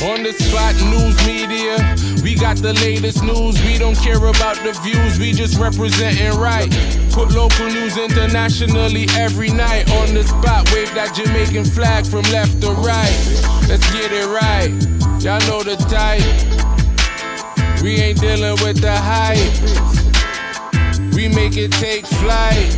On the spot news media, we got the latest news. We don't care about the views, we just representing right. Put local news internationally every night. On the spot, wave that Jamaican flag from left to right. Let's get it right, y'all know the type. We ain't dealing with the hype, we make it take flight.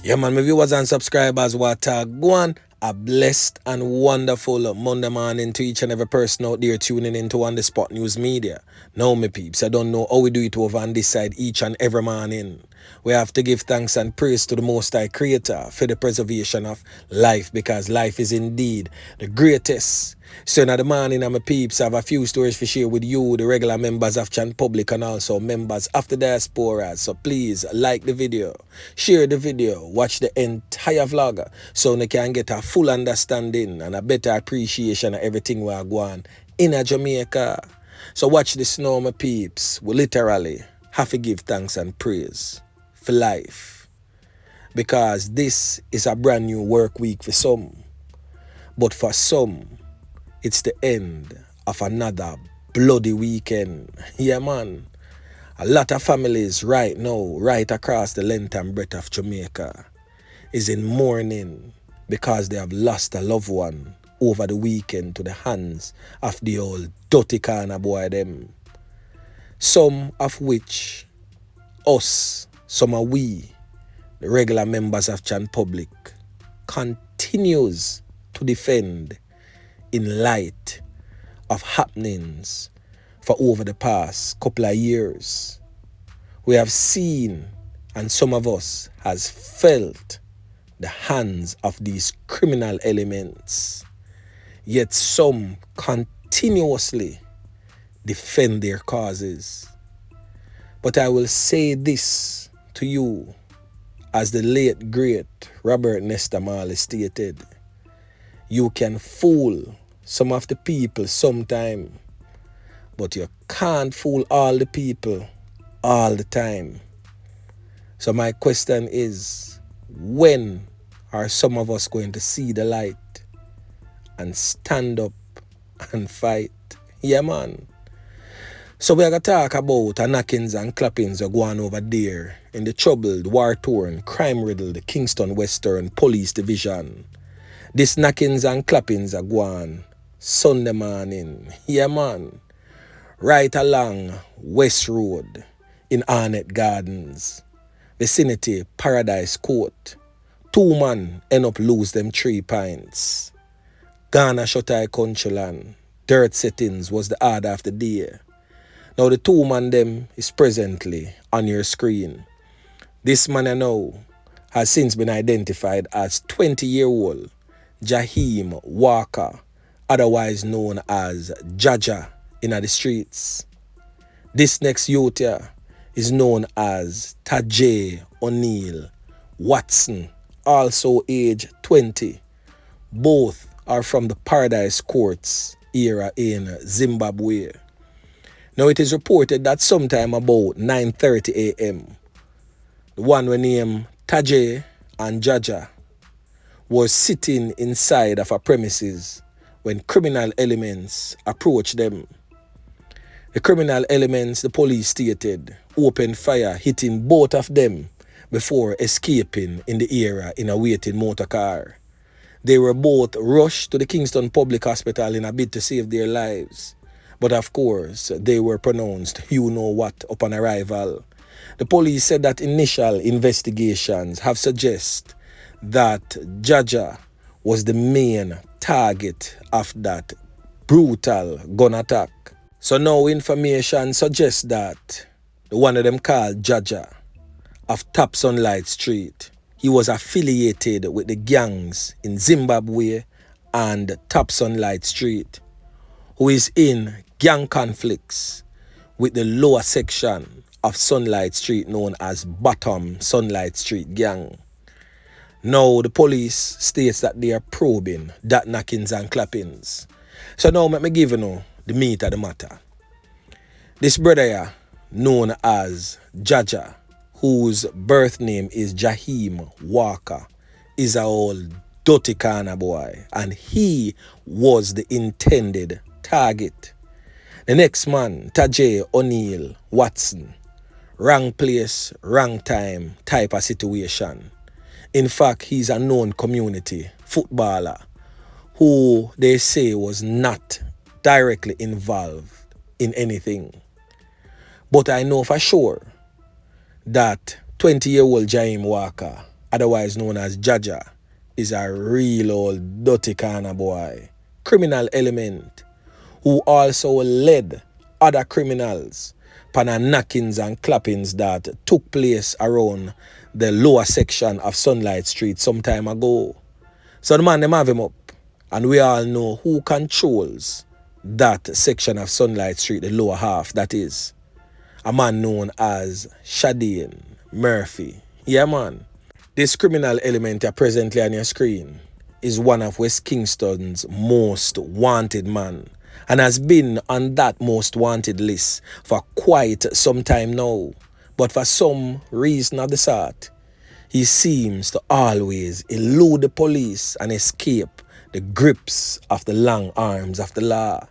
Yeah man, my viewers and subscribers, what go on. A blessed and wonderful Monday morning to each and every person out there tuning into On The Spot News Media. Now, my peeps, I don't know how we do it over on this side each and every morning. We have to give thanks and praise to the Most High Creator for the preservation of life, because life is indeed the greatest. So in the morning, my peeps, I have a few stories to share with you, the regular members of Chan Public and also members of the diaspora. So please like the video, share the video, watch the entire vlog so you can get a full understanding and a better appreciation of everything we are going in Jamaica. So watch this now, my peeps. We literally have to give thanks and praise for life, because this is a brand new work week for some, but for some it's the end of another bloody weekend. Yeah man, a lot of families right now, right across the length and breadth of Jamaica, is in mourning because they have lost a loved one over the weekend to the hands of the old dirty corner boy them. Some of which us, some are we, the regular members of Chan Public, continues to defend in light of happenings for over the past couple of years. We have seen, and some of us has felt, the hands of these criminal elements, yet some continuously defend their causes. But I will say this to you, as the late great Robert Nesta Marley stated: you can fool some of the people sometime, but you can't fool all the people all the time. So my question is, when are some of us going to see the light and stand up and fight? Yeah man. So we are going to talk about the knockings and clappings that go on over there in the troubled, war-torn, crime-riddled Kingston Western Police Division. These knockings and clappings are going Sunday morning. Yeah man. Right along West Road in Arnett Gardens, vicinity Paradise Court. 2 men end up lose them 3 pints. Ghana Shotai Country Land. Dirt settings was the order of the day. Now the 2 men them is presently on your screen. This man I know has since been identified as 20-year-old Jaheem Walker, otherwise known as Jaja in the streets. This next youth here is known as Tajay O'Neal Watson, also age 20. Both are from the Paradise Courts era in Zimbabwe. Now it is reported that sometime about 9:30 a.m., the one we named Tajay and Jaja was sitting inside of a premises when criminal elements approached them. The criminal elements, the police stated, opened fire, hitting both of them before escaping in the area in a waiting motor car. They were both rushed to the Kingston Public Hospital in a bid to save their lives. But of course, they were pronounced you know what upon arrival. The police said that initial investigations have suggested that Jaja was the main target of that brutal gun attack. So now information suggests that the one of them called Jaja of Top Sunlight Street, he was affiliated with the gangs in Zimbabwe and Top Sunlight Street, who is in gang conflicts with the lower section of Sunlight Street known as Bottom Sunlight Street Gang. Now the police states that they are probing that knockings and clappings. So now let me give you the meat of the matter. This brother here, known as Jaja, whose birth name is Jaheem Walker, is a old dirty corner boy, and he was the intended target. The next man, Tajay O'Neal Watson, wrong place, wrong time type of situation. In fact, he's a known community footballer who they say was not directly involved in anything. But I know for sure that 20-year-old Jaime Walker, otherwise known as Jaja, is a real old dirty corner boy, criminal element, who also led other criminals pan a knockings and clappings that took place around the lower section of Sunlight Street some time ago. So the man, them have him up, and we all know who controls that section of Sunlight Street, the lower half, that is. A man known as Shadeen Murphy. Yeah, man. This criminal element here presently on your screen is one of West Kingston's most wanted man, and has been on that most wanted list for quite some time now. But for some reason of the sort, he seems to always elude the police and escape the grips of the long arms of the law.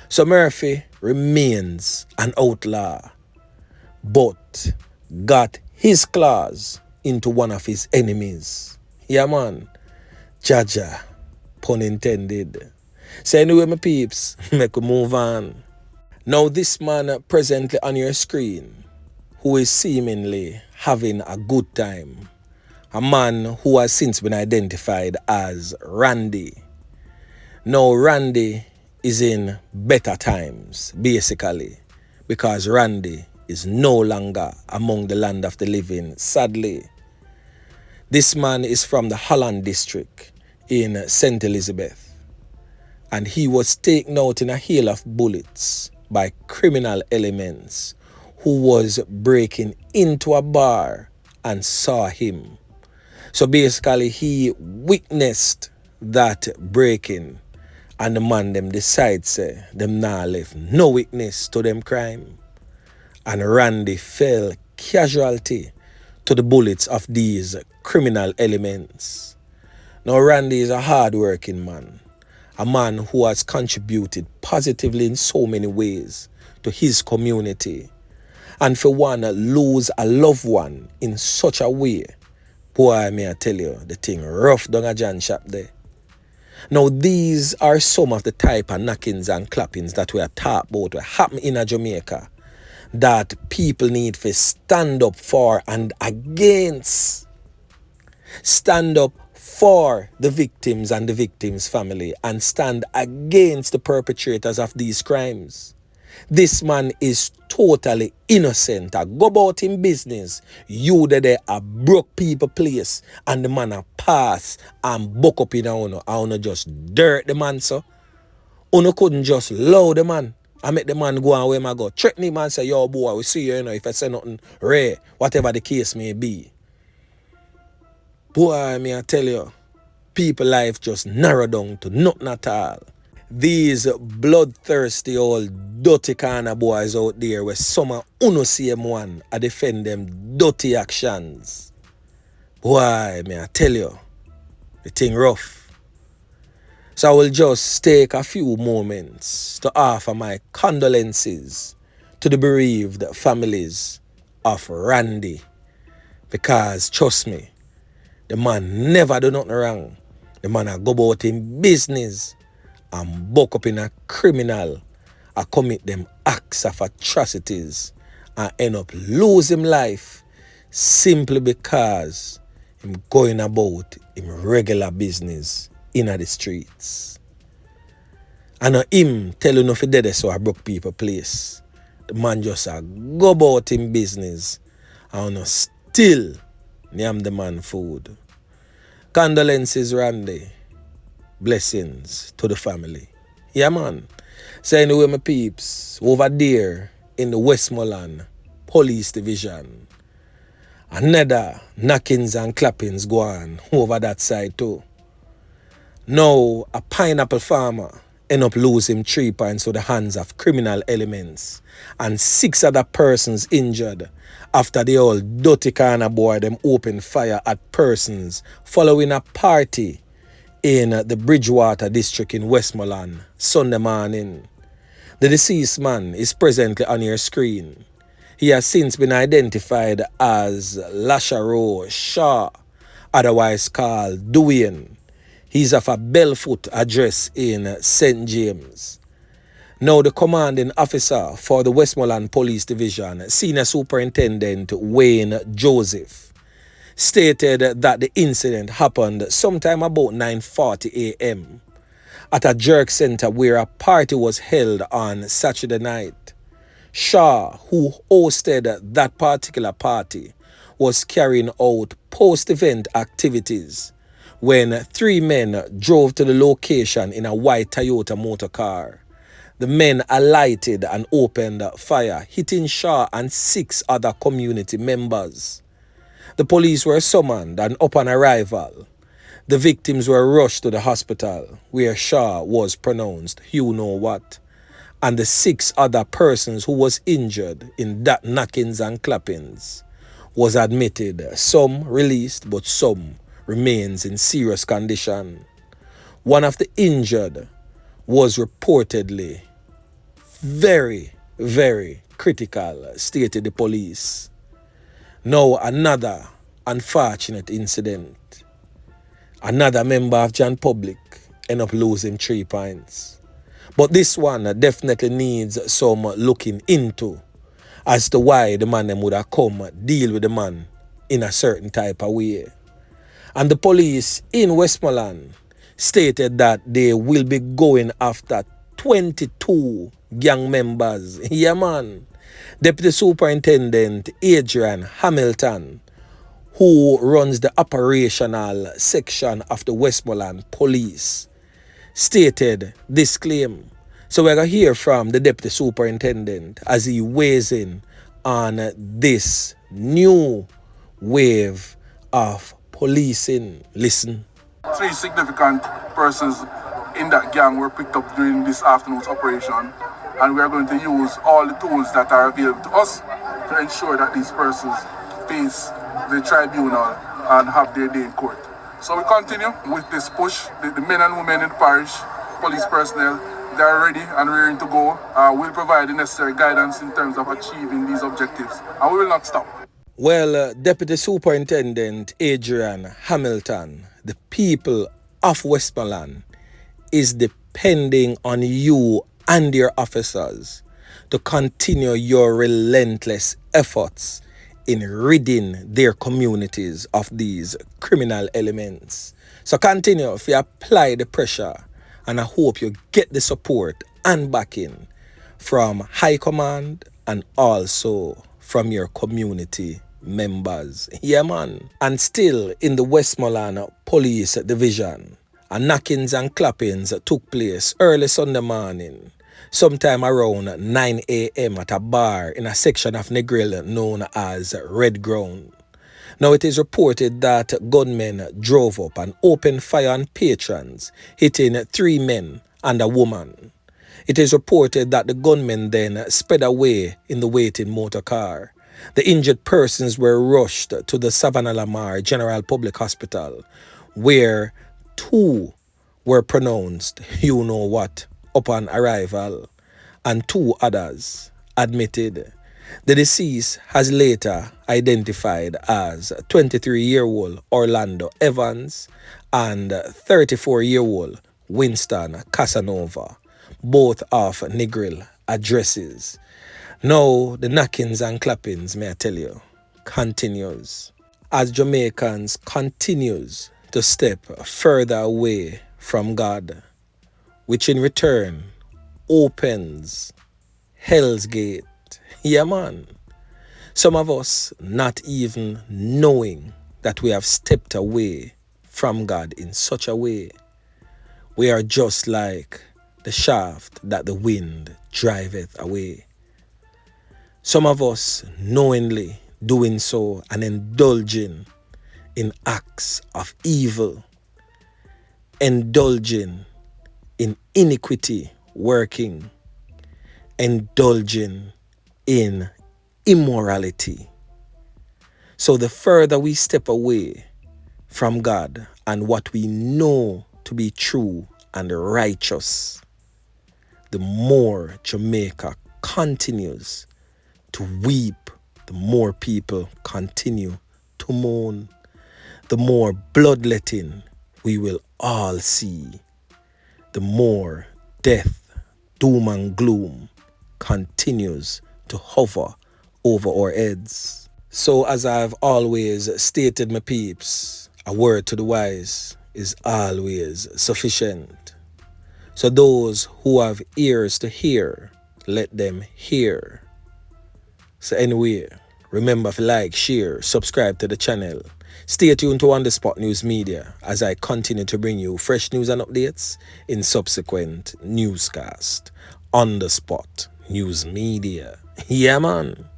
So Murphy remains an outlaw, but got his claws into one of his enemies. Yeah, man. Jaja, pun intended. So anyway, my peeps, make we move on. Now this man presently on your screen, who is seemingly having a good time, a man who has since been identified as Randy. Now Randy is in better times, basically, because Randy is no longer among the land of the living, sadly. This man is from the Holland district in St. Elizabeth, and he was taken out in a hail of bullets by criminal elements who was breaking into a bar and saw him. So basically he witnessed that breaking, and the man them decide say them now left no witness to them crime. And Randy fell casualty to the bullets of these criminal elements. Now Randy is a hard-working man, a man who has contributed positively in so many ways to his community. And for one lose a loved one in such a way, boy, may I tell you, the thing rough down a John shop there. Now these are some of the type of knockings and clappings that we are taught about, what happen in a Jamaica, that people need to stand up for and against. Stand up for the victims and the victims' family, and stand against the perpetrators of these crimes. This man is totally innocent. I go about in business. You there a broke people place, and the man a pass and buck up in a uno just dirt the man, so. Uno couldn't just low the man. I make the man go and where I go. Threaten him and say, yo boy, we see you, if I say nothing rare, whatever the case may be. Boy, may I tell you, people life just narrow down to nothing at all. These bloodthirsty old dirty kind of boys out there where some of uno same one I defend them dirty actions. Boy, may I tell you, the thing rough. So I will just take a few moments to offer my condolences to the bereaved families of Randy, because trust me, the man never do nothing wrong. The man a go about in business and buck up in a criminal, a commit them acts of atrocities and end up losing life simply because him going about him regular business in the streets. And him tell you no fi dead so I broke people place. The man just a go about him business and still name the man food. Condolences, Randy. Blessings to the family. Yeah, man. So anyway, my peeps, over there in the Westmoreland Police Division, another knockings and clappings go on over that side too. Now, a pineapple farmer end up losing 3 points to the hands of criminal elements, and 6 other persons injured after the old dirty corner boy them open fire at persons following a party in the Bridgewater district in Westmoreland Sunday morning. The deceased man is presently on your screen. He has since been identified as Lasharo Shaw, otherwise called Dwayne. He's of a Belfoot address in St. James. Now, the commanding officer for the Westmoreland Police Division, Senior Superintendent Wayne Joseph, stated that the incident happened sometime about 9:40 a.m. at a jerk center where a party was held on Saturday night. Shaw, who hosted that particular party, was carrying out post-event activities when three men drove to the location in a white Toyota motor car. The men alighted and opened fire, hitting Shaw and 6 other community members. The police were summoned, and upon arrival, the victims were rushed to the hospital where Shaw was pronounced you know what, and the 6 other persons who was injured in that knockings and clappings was admitted, some released but some remains in serious condition. One of the injured was reportedly very, very critical, stated the police. Now, another unfortunate incident. Another member of John Public ended up losing 3 points. But this one definitely needs some looking into as to why the man them would have come deal with the man in a certain type of way. And the police in Westmoreland stated that they will be going after 22 gang members. Yeah, man. Deputy Superintendent Adrian Hamilton, who runs the operational section of the Westmoreland Police, stated this claim. So we're going to hear from the Deputy Superintendent as he weighs in on this new wave of policing. Listen. 3 significant persons in that gang were picked up during this afternoon's operation, and we are going to use all the tools that are available to us to ensure that these persons face the tribunal and have their day in court. So we continue with this push. The men and women in the parish, police personnel, they are ready and ready to go. We'll provide the necessary guidance in terms of achieving these objectives, and we will not stop. Well, Deputy Superintendent Adrian Hamilton, the people of Westmoreland is depending on you and your officers to continue your relentless efforts in ridding their communities of these criminal elements. So continue if you apply the pressure, and I hope you get the support and backing from High Command and also from your community members. Yeah, man. And still in the Westmoreland Police Division, knockings and clappings took place early Sunday morning, sometime around 9 a.m. at a bar in a section of Negril known as Red Ground. Now, it is reported that gunmen drove up and opened fire on patrons, hitting 3 men and a woman. It is reported that the gunmen then sped away in the waiting motor car. The injured persons were rushed to the Savannah Lamar General Public Hospital, where 2 were pronounced you know what upon arrival, and 2 others admitted. The deceased has later identified as 23-year-old Orlando Evans and 34-year-old Winston Casanova, both of Negril addresses. Now, the knockings and clappings, may I tell you, continues as Jamaicans continues to step further away from God, which in return opens Hell's Gate. Yeah, man. Some of us not even knowing that we have stepped away from God in such a way. We are just like the shaft that the wind driveth away. Some of us knowingly doing so and indulging in acts of evil, indulging in iniquity working, indulging in immorality. So the further we step away from God and what we know to be true and righteous, the more Jamaica continues to weep, the more people continue to mourn, the more bloodletting we will all see, the more death, doom and gloom continues to hover over our heads. So as I've always stated, my peeps, a word to the wise is always sufficient. So those who have ears to hear, let them hear. So anyway, remember to like, share, subscribe to the channel. Stay tuned to On The Spot News Media as I continue to bring you fresh news and updates in subsequent newscast. On The Spot News Media. Yeah, man.